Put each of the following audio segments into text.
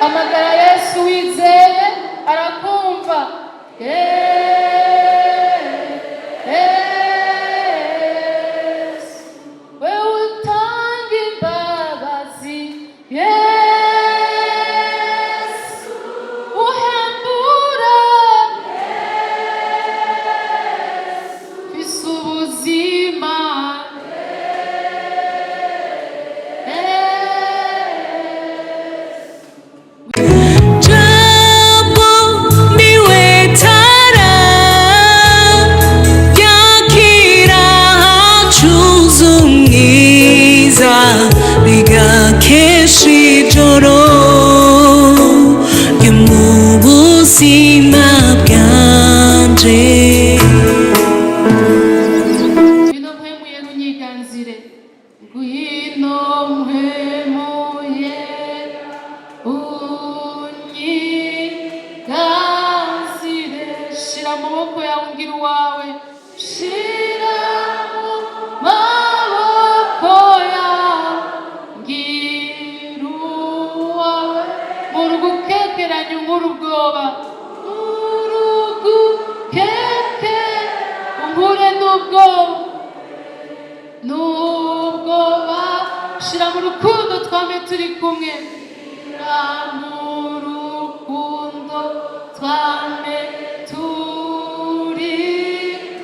hamagara Yesu wizeye arakumva. Shira mu rukundo twame turi kumwe, mu rukundo twame turi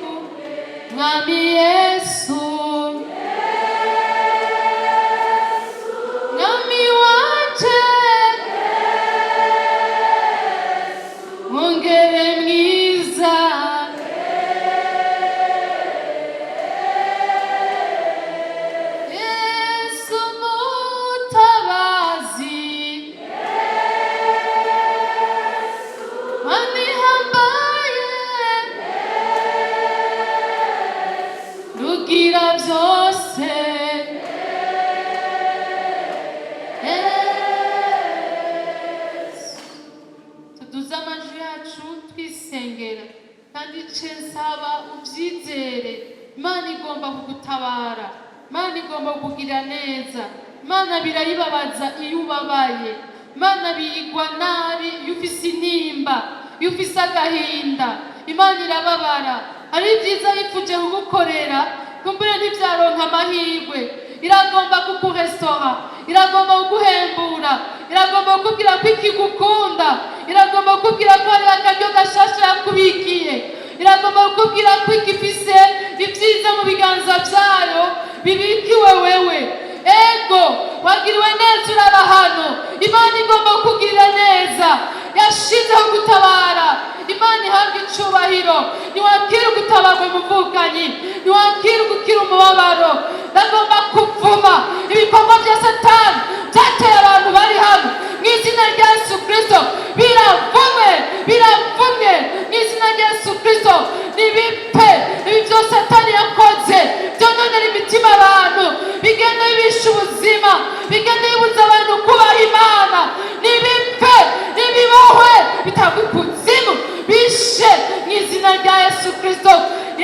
kumwe, Mwami Yesu, Mwami wanje, Mwongere mwiza, Imana igomba kugutabara, Imana igomba kukugira neza, Imana birayibabaza iyo ubabaye, Imana biyigwa nabi iyo ufise intimba, iyo ufise agahinda, Imana irababara. Ari byiza yifuje kugukorera kumbure ntivyaronka amahirwe, iragomba kukurestora, iragomba kuguhembura, iragomba kukubwira ko ikigukunda, iragomba kukubwira ko hari akaryo gashasha yakubikiye, iragomba kukubwira ko igifise ibyiza mu biganza vyayo bibikiwe wewe. Ego wagiriwe neza uraba hano, Imana igomba kukugirira neza, yashizeho gutabara. Imana ihabwa icubahiro, niwakira ugutabarwe muvukanyi, niwakira ugukira umubabaro. Ndagomba kuvuma ibikorwa vya Satani vyateye abantu bari hano mw'izina rya Yesu Kristo, biravumwe, biravumwe mw'izina rya Yesu Kristo. Nibipfe ibi vyose Satani yakoze vyononera imitima abantu, bigenda bibisha ubuzima, bigenda bibuza abantu kubaha Imana. Nibipfe, nibibohwe, bitagwa ikuzimu, bishe mw'izina rya Yesu Kristo.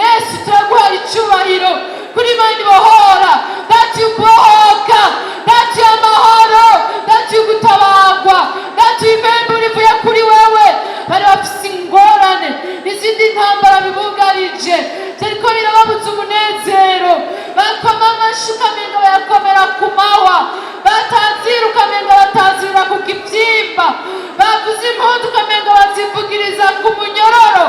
Yesu turaguha icubahiro kuri Imana ibohora, dati ukubohoka, dati amahoro, dati ugutabarwa, dati impemburo ivuye kuri wewe. Bari bafise ingorane n'izindi ntambara bibugarije, vyariko birababuza umunezero, bakoma amashi ukamenga bayakomera ku mahwa, batanzira ukamenga batanzira ku kivyimba, bavuza impundu ukamenga bazivugiriza ku munyororo.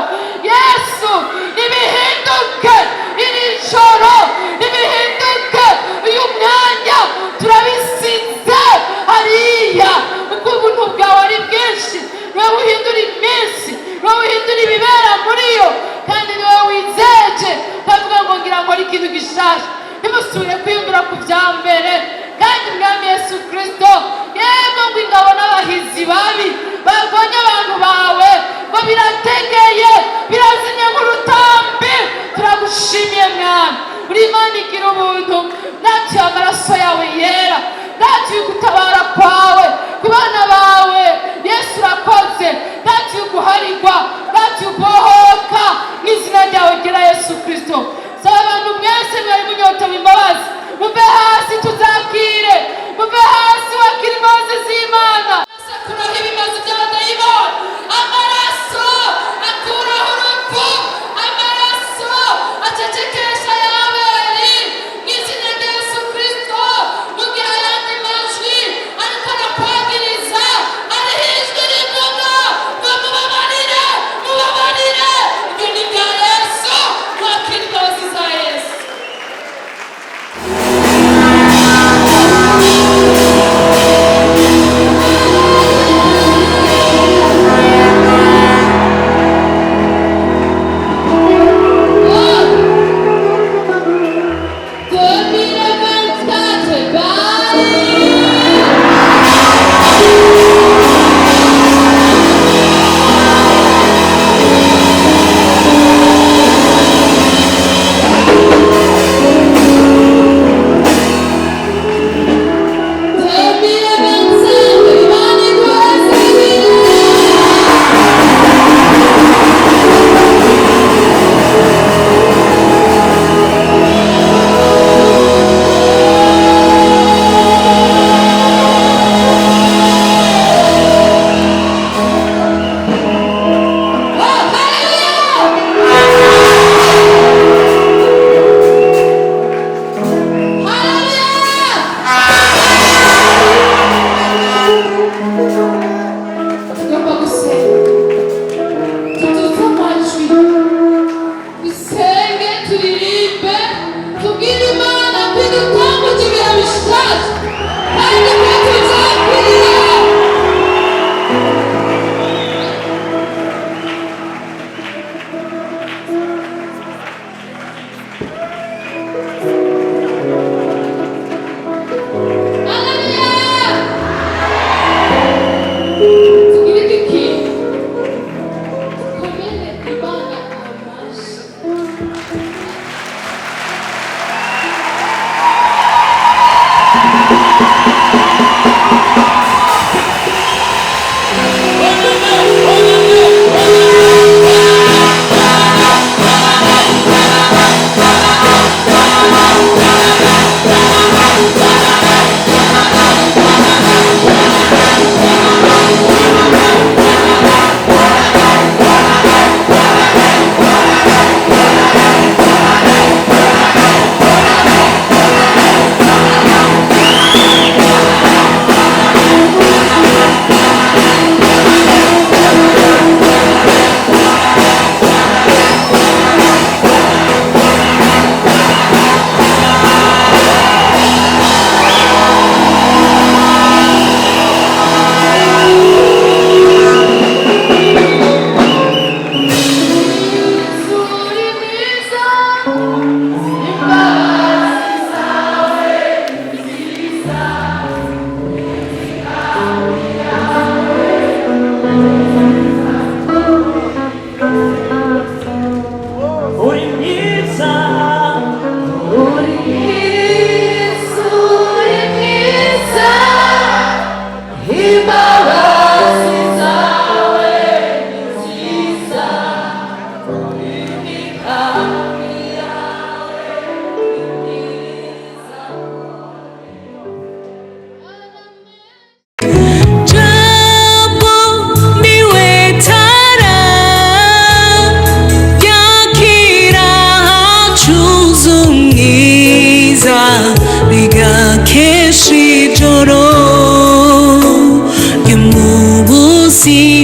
Yesu nibihinduke iri joro, nibihinduke uyu mwanya, turabisize hariya kuko ubuntu bwawe ari bwinshi. Niwe uhindura iminsi, niwe uhindura ibibera muri yo, kandi niwe wizeje utavuga ngo ngira ngo ari ikintu gishasha. Ntimusubire kwiyumvira ku vya mbere. Kandi Mwami Yesu Kristo, yego ngo ingabo n'abahizi babi barwanya abantu bawe ngo birategeye, birazimye nk'urutambi. Turagushimiye Mwami, uri Imana igira ubuntu, natuye amaraso yawe yera, natuye gutabara kwawe ku bana bawe. Yesu urakoze, natuye guharirwa, natuye kubohoka mw'izina ryawe ryera Yesu Kristo. Saba abantu mwese mwari munyotewe imbabazi, muve hasi tuzakire, muve hasi wakira imbabazi z'Imana. isi